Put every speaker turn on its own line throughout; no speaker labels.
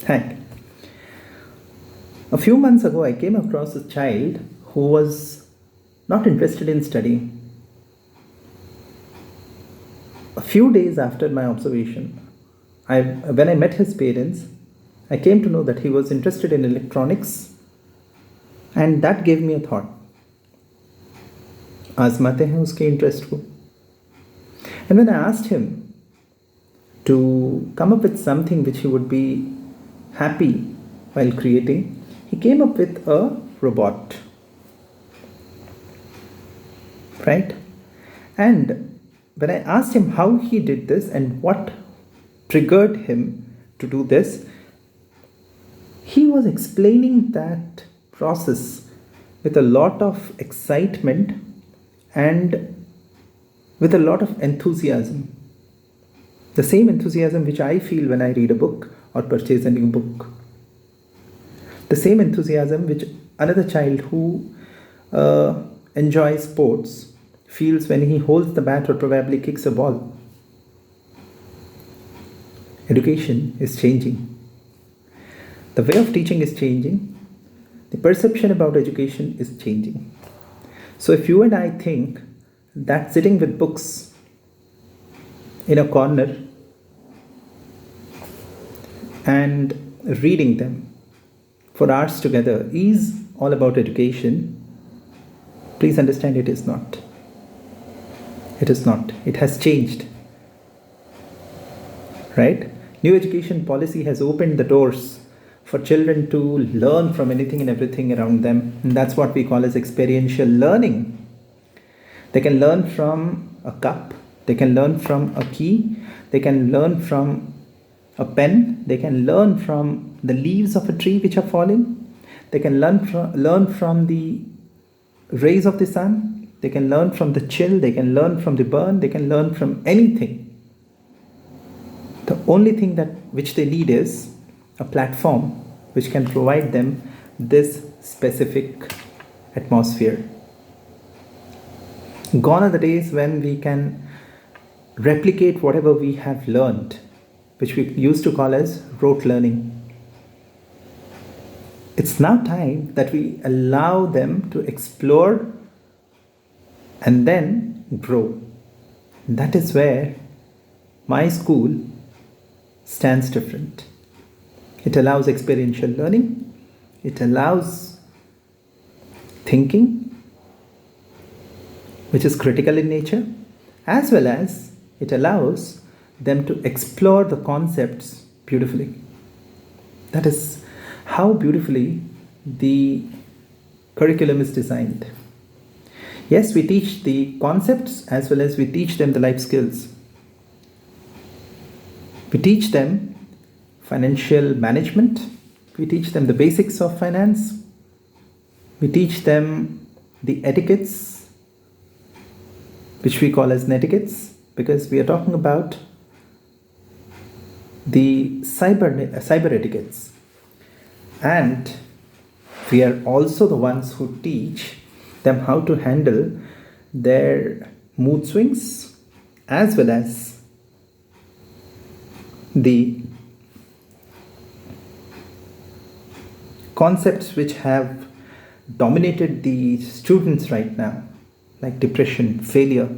Hi. A few months ago, I came across a child who was not interested in studying. A few days after my observation, when I met his parents, I came to know that he was interested in electronics, and that gave me a thought. आजमाते हैं उसके interest को. And when I asked him to come up with something which he would be happy while creating, he came up with a robot. Right? And when I asked him how he did this and what triggered him to do this, he was explaining that process with a lot of excitement and with a lot of enthusiasm. The same enthusiasm which I feel when I read a book or purchase a new book. The same enthusiasm which another child who enjoys sports feels when he holds the bat or probably kicks a ball. Education is changing. The way of teaching is changing. The perception about education is changing. So if you and I think that sitting with books in a corner and reading them for hours together is all about education, please understand it is not. It is not. It has changed. Right? New education policy has opened the doors for children to learn from anything and everything around them. And that's what we call as experiential learning. They can learn from a cup. They can learn from a key. They can learn from a pen. They can learn from the leaves of a tree which are falling. They can learn from the rays of the sun. They can learn from the chill. They can learn from the burn. They can learn from anything. The only thing which they need is a platform which can provide them this specific atmosphere. Gone are the days when we can replicate whatever we have learned, which we used to call as rote learning. It's now time that we allow them to explore and then grow. That is where my school stands different. It allows experiential learning. It allows thinking, which is critical in nature, as well as it allows them to explore the concepts beautifully. That is how beautifully the curriculum is designed. Yes, we teach the concepts as well as we teach them the life skills. We teach them financial management. We teach them the basics of finance. We teach them the etiquettes, which we call as netiquettes, because we are talking about the cyber etiquettes. And we are also the ones who teach them how to handle their mood swings as well as the concepts which have dominated the students right now, like depression, failure,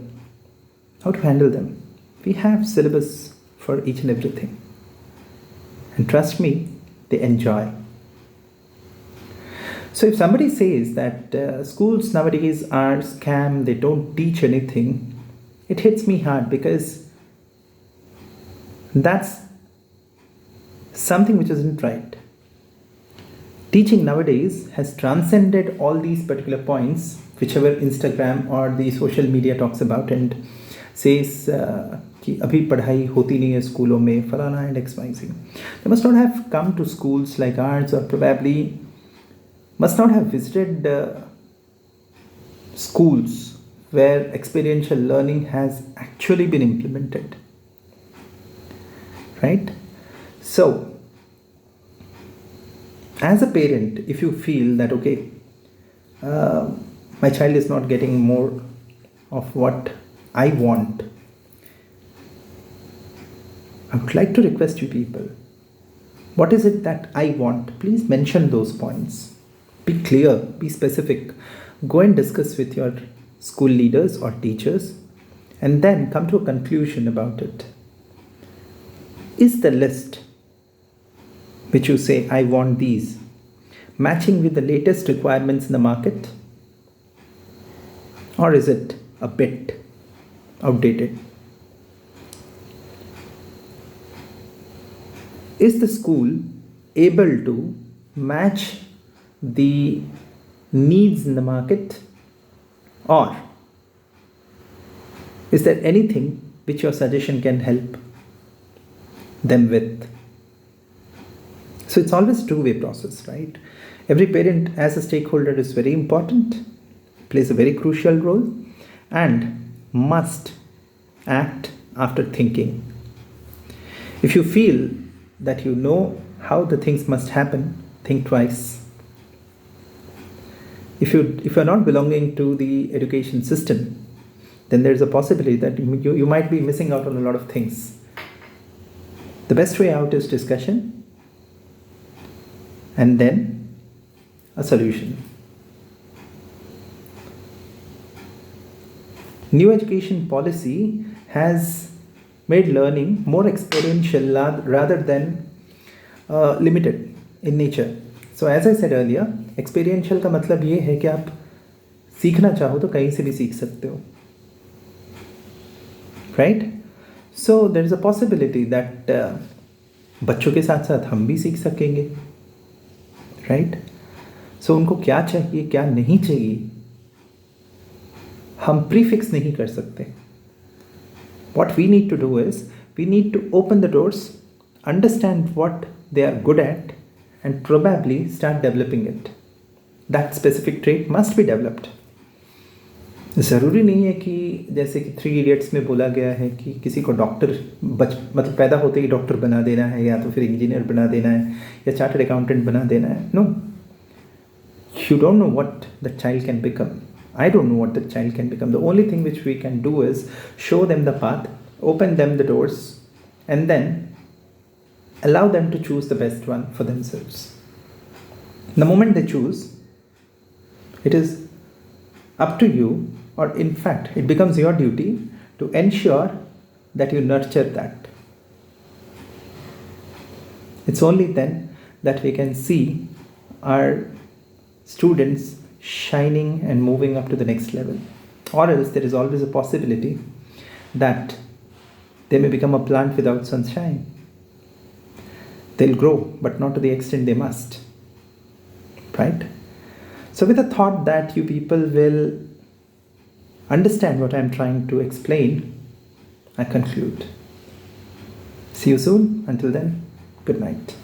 how to handle them. We have syllabus for each and everything. And trust me, they enjoy. So if somebody says that schools nowadays are scam, they don't teach anything, it hits me hard because that's something which isn't right. Teaching nowadays has transcended all these particular points, whichever Instagram or the social media talks about and says कि अभी पढ़ाई होती नहीं है स्कूलों में फलाना and XYZ. They must not have come to schools like ours or probably must not have visited schools where experiential learning has actually been implemented. Right? So, as a parent, if you feel that, okay, my child is not getting more of what I want, I would like to request you people What is it that I want? Please mention those points. Be clear, be specific. Go and discuss with your school leaders or teachers and then come to a conclusion about it. Is the list which you say, I want these, matching with the latest requirements in the market? Or is it a bit outdated? Is the school able to match the needs in the market? Or is there anything which your suggestion can help them with? So it's always a two-way process, right? Every parent as a stakeholder is very important, plays a very crucial role, and must act after thinking. If you feel that you know how the things must happen, think twice. If you're not belonging to the education system, then there's a possibility that you might be missing out on a lot of things. The best way out is discussion and then a solution. New education policy has made learning more experiential rather than limited in nature. So as I said earlier, experiential का मतलब ये है कि आप सीखना चाहो तो कहीं से भी सीख सकते हो, right? So there is a possibility that बच्चों के साथ साथ हम भी सीख सकेंगे, right? So उनको क्या चाहिए क्या नहीं चाहिए हम प्रीफिक्स नहीं कर सकते. What we need to do is we need to open the doors, understand what they are good at, and probably start developing it. That specific trait must be developed. ज़रूरी नहीं है कि जैसे कि 3 Idiots में बोला गया है कि किसी को डॉक्टर मतलब पैदा होते ही डॉक्टर बना देना है या तो फिर इंजीनियर बना देना है या चार्टर्ड अकाउंटेंट बना देना है. No. You don't know what the child can become. I don't know what the child can become. The only thing which we can do is show them the path, open them the doors, and then allow them to choose the best one for themselves. The moment they choose, it is up to you, or in fact, it becomes your duty to ensure that you nurture that. It's only then that we can see our students shining and moving up to the next level. Or else there is always a possibility that they may become a plant without sunshine. They'll grow, but not to the extent they must. Right? So with the thought that you people will understand what I'm trying to explain, I conclude. See you soon. Until then, good night.